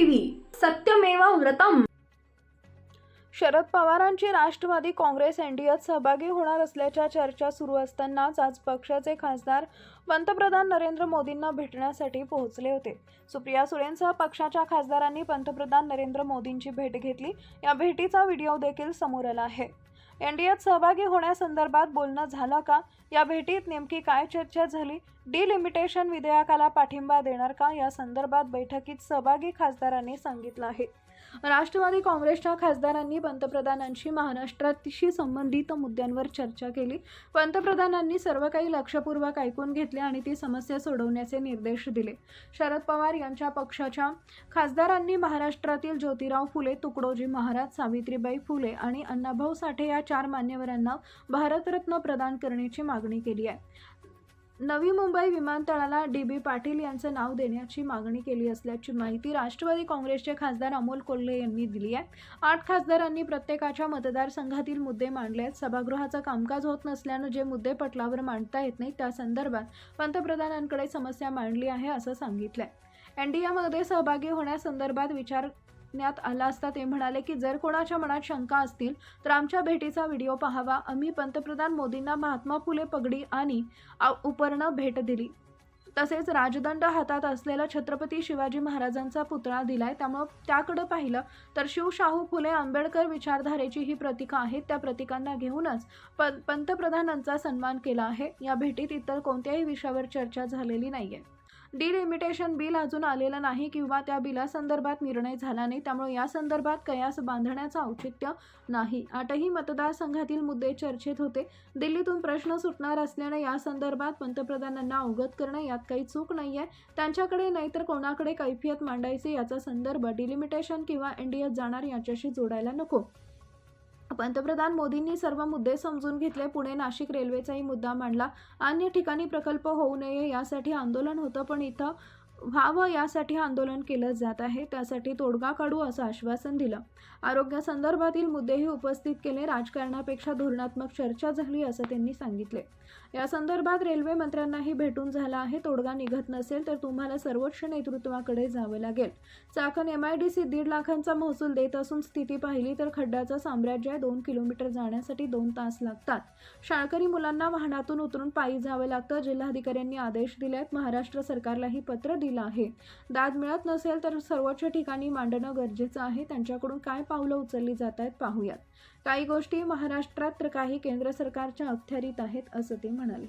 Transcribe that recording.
TV सत्यमेव व्रतम। शरद पवारांची राष्ट्रवादी काँग्रेस एनडीएत सहभागी होणार असल्याच्या चर्चा सुरू असतानाच आज पक्षाचे खासदार पंतप्रधान नरेंद्र मोदींना भेटण्यासाठी पोहोचले होते। सुप्रिया सुळेंसह पक्षाच्या खासदारांनी पंतप्रधान नरेंद्र मोदींची भेट घेतली। या भेटीचा व्हिडिओ देखील समोर आला आहे। एनडीएत सहभागी होण्यासंदर्भात बोलणं झालं का? या भेटीत नेमकी काय चर्चा झाली? डिलिमिटेशन विधेयकाला पाठिंबा देणार का? या संदर्भात बैठकीत सहभागी खासदारांनी सांगितलं आहे। राष्ट्रवादी काँग्रेसच्या खासदारांनी पंतप्रधानांशी महाराष्ट्राशी संबंधित मुद्द्यांवर चर्चा केली। पंतप्रधानांनी सर्व काही लक्षपूर्वक ऐकून घेतले आणि ती समस्या सोडवण्याचे निर्देश दिले। शरद पवार यांच्या पक्षाच्या खासदारांनी महाराष्ट्रातील ज्योतिराव फुले, तुकडोजी महाराज, सावित्रीबाई फुले आणि अण्णाभाऊ साठे या 4 मान्यवरांना भारतरत्न प्रदान करण्याची मागणी केली आहे। नवी मुंबई विमानतळाला डी.बी. पाटील यांचं नाव देण्याची मागणी केली असल्याची माहिती राष्ट्रवादी काँग्रेसचे खासदार अमोल कोल्हे यांनी दिली आहे। 8 खासदारांनी प्रत्येकाच्या मतदारसंघातील मुद्दे मांडले आहेत। सभागृहाचं कामकाज होत नसल्यानं जे मुद्दे पटलावर मांडता येत नाहीत त्या संदर्भात पंतप्रधानांकडे समस्या मांडली आहे असं सांगितलंय। एनडीएमध्ये सहभागी होण्यासंदर्भात विचारण्यात आला असता ते म्हणाले की जर कोणाच्या मनात शंका असतील तर आमच्या भेटीचा व्हिडिओ पाहावा। आम्ही पंतप्रधान मोदींना महात्मा फुले पगडी आणि उपरणं भेट दिली, तसेच राजदंड हातात असलेला छत्रपती शिवाजी महाराजांचा पुतळा दिलाय। त्यामुळे त्याकडे पाहिलं तर शिवशाहू फुले आंबेडकर विचारधारेची ही प्रतीकं आहेत। त्या प्रतीकांना घेऊनच पंतप्रधानांचा सन्मान केला आहे। या भेटीत इतर कोणत्याही विषयावर चर्चा झालेली नाहीये। डिलिमिटेशन बिल अजून आलेलं नाही किंवा त्या बिलासंदर्भात निर्णय झाला नाही, त्यामुळे या संदर्भात कयास बांधण्याचं औचित्य नाही। 8ही मतदारसंघातील मुद्दे चर्चेत होते। दिल्लीतून प्रश्न सुटणार असल्याने या संदर्भात पंतप्रधानांना अवगत करणं यात काही चूक नाहीये। त्यांच्याकडे नाहीतर कोणाकडे कैफियत मांडायची याचा संदर्भ डिलिमिटेशन किंवा एनडीएत जाणार याच्याशी जोडायला नको। पंतप्रधान मोदींनी सर्व मुद्दे समजून घेतले। पुणे नाशिक रेल्वेचाही मुद्दा मांडला। अन्य ठिकाणी प्रकल्प होऊ नये यासाठी आंदोलन होतं, पण इथं व्हावं यासाठी आंदोलन केलं जात आहे। त्यासाठी तोडगा काढू असं आश्वासन दिलं। आरोग्यासंदर्भातील मुद्देही उपस्थित केले। राजकारणापेक्षा धोरणात्मक चर्चा झाली असं त्यांनी सांगितले। या संदर्भात रेल्वे मंत्र्यांनाही भेटून झाला आहे। तोडगा निघत नसेल तर तुम्हाला सर्वोच्च नेतृत्वाकडे जावं लागेल। चाकण MIDC 1.5 लाखांचा महसूल देत असून स्थिती पाहिली तर खड्ड्याचं साम्राज्य आहे। 2 किलोमीटर जाण्यासाठी 2 तास लागतात। शाळकरी मुलांना वाहनातून उतरून पायी जावं लागतं। जिल्हाधिकाऱ्यांनी आदेश दिले आहेत। महाराष्ट्र सरकारलाही पत्र दिलं आहे। दाद मिळत नसेल तर सर्वोच्च ठिकाणी मांडणं गरजेचं आहे। त्यांच्याकडून काय पावलं उचलली जात आहेत पाहूयात। काही गोष्टी महाराष्ट्रात तर काही केंद्र सरकारच्या अखत्यारीत आहेत असं ते म्हणाले।